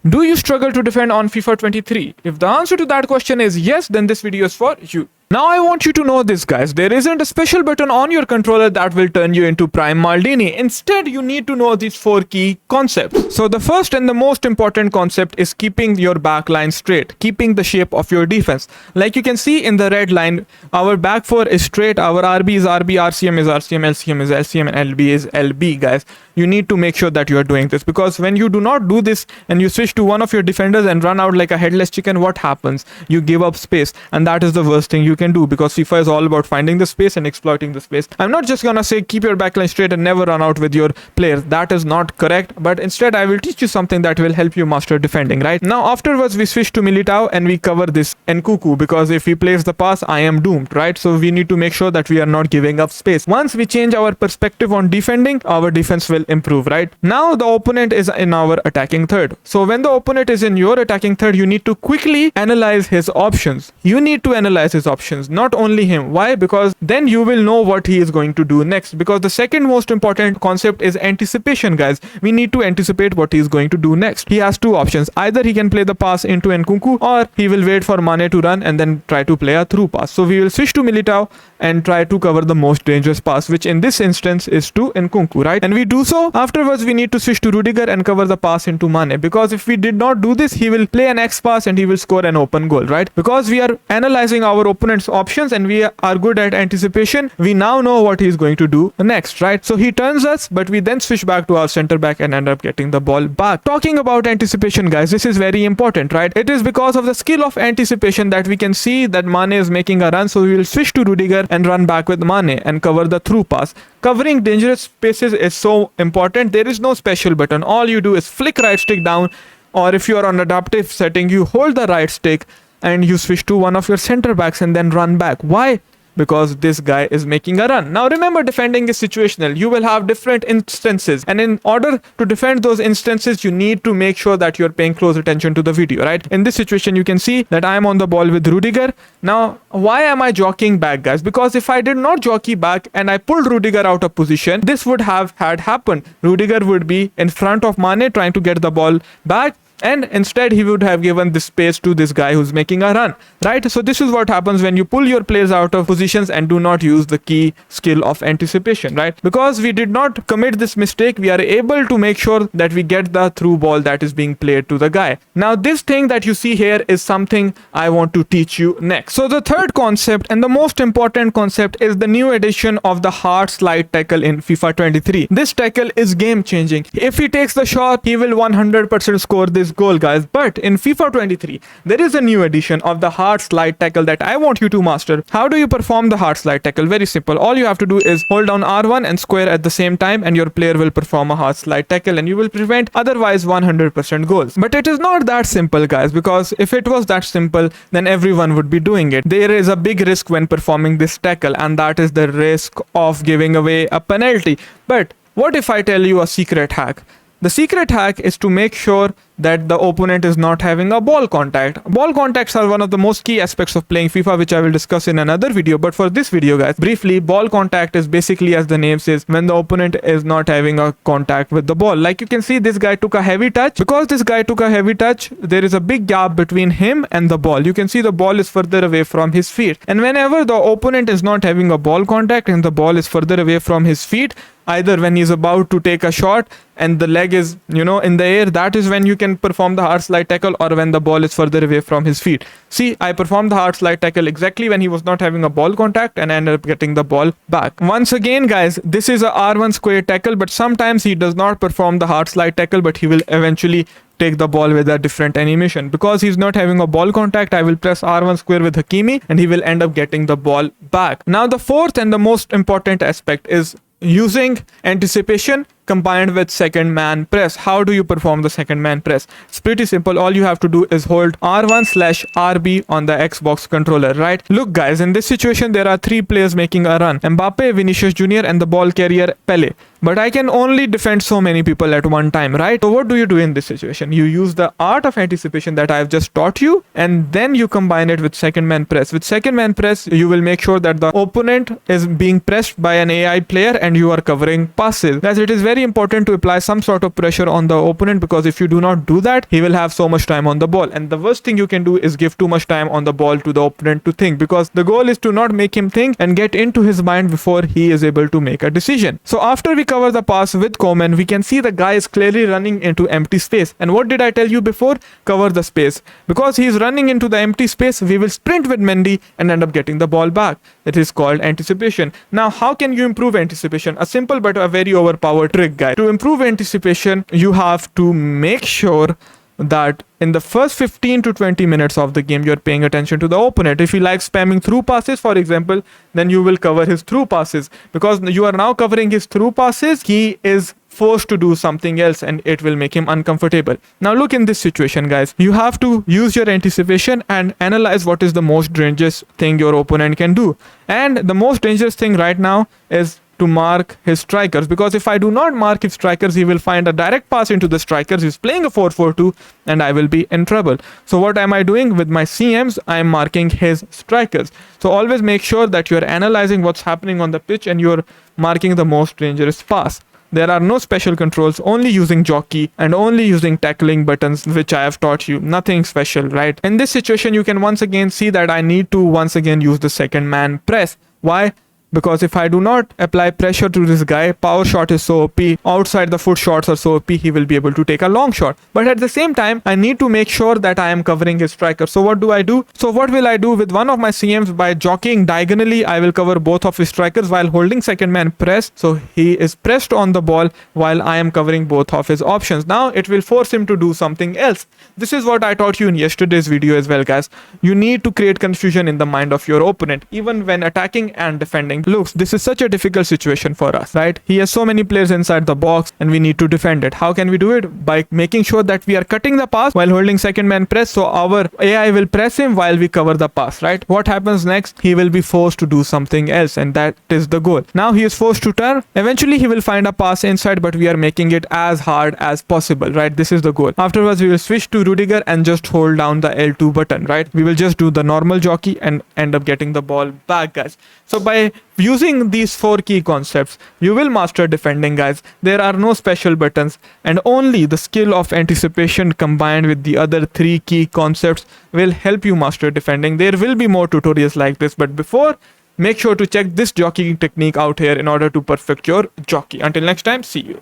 Do you struggle to defend on FIFA 23? If the answer to that question is yes, then this video is for you. Now I want you to know this, guys. There isn't a special button on your controller that will turn you into Prime Maldini. Instead, you need to know these 4 key concepts. So the first and the most important concept is keeping your back line straight, keeping the shape of your defense. Like you can see in the red line, our back 4 is straight, our RB is RB, RCM is RCM, LCM is LCM, and LB is LB, guys. You need to make sure that you are doing this, because when you do not do this and you switch to one of your defenders and run out like a headless chicken, what happens? You give up space, and that is the worst thing you can do, because FIFA is all about finding the space and exploiting the space. I'm not just gonna say keep your backline straight and never run out with your players. That is not correct, but instead I will teach you something that will help you master defending. Right now, afterwards we switch to Militao and we cover this Nkuku, because if he plays the pass, I am doomed, right? So we need to make sure that we are not giving up space. Once we change our perspective on defending, our defense will improve. Right now the opponent is in our attacking third. So when the opponent is in your attacking third, you need to quickly analyze his options. You need to analyze his options, not only him. Why? Because then you will know what he is going to do next. Because the second most important concept is anticipation, guys. We need to anticipate what he is going to do next. He has 2 options. Either he can play the pass into Nkunku, or he will wait for Mane to run and then try to play a through pass. So we will switch to Militao and try to cover the most dangerous pass, which in this instance is to Nkunku, right? And we do so. Afterwards, we need to switch to Rudiger and cover the pass into Mane, because if we did not do this, he will play an X pass and he will score an open goal, right? Because we are analyzing our opponent's options and we are good at anticipation, we now know what he is going to do next, right? So he turns us, but we then switch back to our center back and end up getting the ball back. Talking about anticipation, guys, this is very important, right? It is because of the skill of anticipation that we can see that Mane is making a run, so we will switch to Rudiger and run back with Mane and cover the through pass. Covering dangerous spaces is so important. There is no special button. All you do is flick right stick down, or if you are on adaptive setting, you hold the right stick and you switch to one of your center backs and then run back. Why? Because this guy is making a run. Now remember, defending is situational. You will have different instances, and in order to defend those instances, you need to make sure that you're paying close attention to the video, right? In this situation, you can see that I'm on the ball with Rudiger. Now, why am I jockeying back, guys? Because if I did not jockey back and I pulled Rudiger out of position, this would have had happened. Rudiger would be in front of Mane trying to get the ball back, and instead he would have given this space to this guy who's making a run, right? So this is what happens when you pull your players out of positions and do not use the key skill of anticipation, right? Because we did not commit this mistake, we are able to make sure that we get the through ball that is being played to the guy. Now this thing that you see here is something I want to teach you next. So the third concept and the most important concept is the new addition of the hard slide tackle in FIFA 23. This tackle is game changing. If he takes the shot, he will 100% score this goal, guys. But in FIFA 23, there is a new addition of the hard slide tackle that I want you to master. How do you perform the hard slide tackle? Very simple. All you have to do is hold down R1 and square at the same time, and your player will perform a hard slide tackle and you will prevent otherwise 100% goals. But it is not that simple, guys, because if it was that simple, then everyone would be doing it. There is a big risk when performing this tackle, and that is the risk of giving away a penalty. But what if I tell you a secret hack? The secret hack is to make sure that the opponent is not having a ball contact. Ball contacts are one of the most key aspects of playing FIFA, which I will discuss in another video. But for this video, guys, briefly, ball contact is basically, as the name says, when the opponent is not having a contact with the ball. Like you can see, this guy took a heavy touch. Because this guy took a heavy touch, there is a big gap between him and the ball. You can see the ball is further away from his feet. And whenever the opponent is not having a ball contact and the ball is further away from his feet, either when he's about to take a shot and the leg is, in the air, that is when you can perform the hard slide tackle, or when the ball is further away from his feet. See, I performed the hard slide tackle exactly when he was not having a ball contact and ended up getting the ball back. Once again, guys, this is a R1 square tackle, but sometimes he does not perform the hard slide tackle, but he will eventually take the ball with a different animation. Because he's not having a ball contact, I will press R1 square with Hakimi and he will end up getting the ball back. Now the fourth and the most important aspect is using anticipation combined with second man press. How do you perform the second man press? It's pretty simple. All you have to do is hold R1/RB on the Xbox controller, right? Look, guys, in this situation, there are 3 players making a run: Mbappe, Vinicius Jr., and the ball carrier Pele. but I can only defend so many people at one time, right? So what do you do in this situation? You use the art of anticipation that I've just taught you, and then you combine it with second man press. With second man press, you will make sure that the opponent is being pressed by an AI player and you are covering passes. Guys, it is very important to apply some sort of pressure on the opponent, because if you do not do that, he will have so much time on the ball. And the worst thing you can do is give too much time on the ball to the opponent to think, because the goal is to not make him think and get into his mind before he is able to make a decision. So after we cover the pass with Coman, we can see the guy is clearly running into empty space. And what did I tell you before? Cover the space. Because he is running into the empty space, we will sprint with Mendy and end up getting the ball back. It is called anticipation. Now, how can you improve anticipation? A simple but a very overpowered trick, guys. To improve anticipation, you have to make sure that in the first 15 to 20 minutes of the game, you're paying attention to the opponent. If he likes spamming through passes, for example, then you will cover his through passes. Because you are now covering his through passes, he is forced to do something else and it will make him uncomfortable. Now look, in this situation, guys, you have to use your anticipation and analyze what is the most dangerous thing your opponent can do. And the most dangerous thing right now is to mark his strikers, because if I do not mark his strikers, he will find a direct pass into the strikers. He's playing a 4-4-2 and I will be in trouble. So what am I doing with my CMs? I am marking his strikers. So always make sure that you're analyzing what's happening on the pitch and you're marking the most dangerous pass. There are no special controls, only using jockey and only using tackling buttons, which I have taught you. Nothing special, right? In this situation, you can once again see that I need to once again use the second man press. Why? Because if I do not apply pressure to this guy, power shot is so OP, outside the foot shots are so OP, he will be able to take a long shot. But at the same time, I need to make sure that I am covering his striker. So what do I do? So what will I do with one of my CMs? By jockeying diagonally, I will cover both of his strikers while holding second man press. So he is pressed on the ball while I am covering both of his options. Now it will force him to do something else. This is what I taught you in yesterday's video as well, guys. You need to create confusion in the mind of your opponent, even when attacking and defending. Looks, this is such a difficult situation for us, right? He has so many players inside the box and we need to defend it. How can we do it? By making sure that we are cutting the pass while holding second man press, so our AI will press him while we cover the pass, right? What happens next? He will be forced to do something else, and that is the goal. Now he is forced to turn. Eventually he will find a pass inside, but we are making it as hard as possible, right? This is the goal. Afterwards, we will switch to Rudiger and just hold down the L2 button, right? We will just do the normal jockey and end up getting the ball back, guys. So by using these 4 key concepts, you will master defending, guys. There are no special buttons, and only the skill of anticipation combined with the other 3 key concepts will help you master defending. There will be more tutorials like this, but before, make sure to check this jockeying technique out here in order to perfect your jockey. Until next time, see you.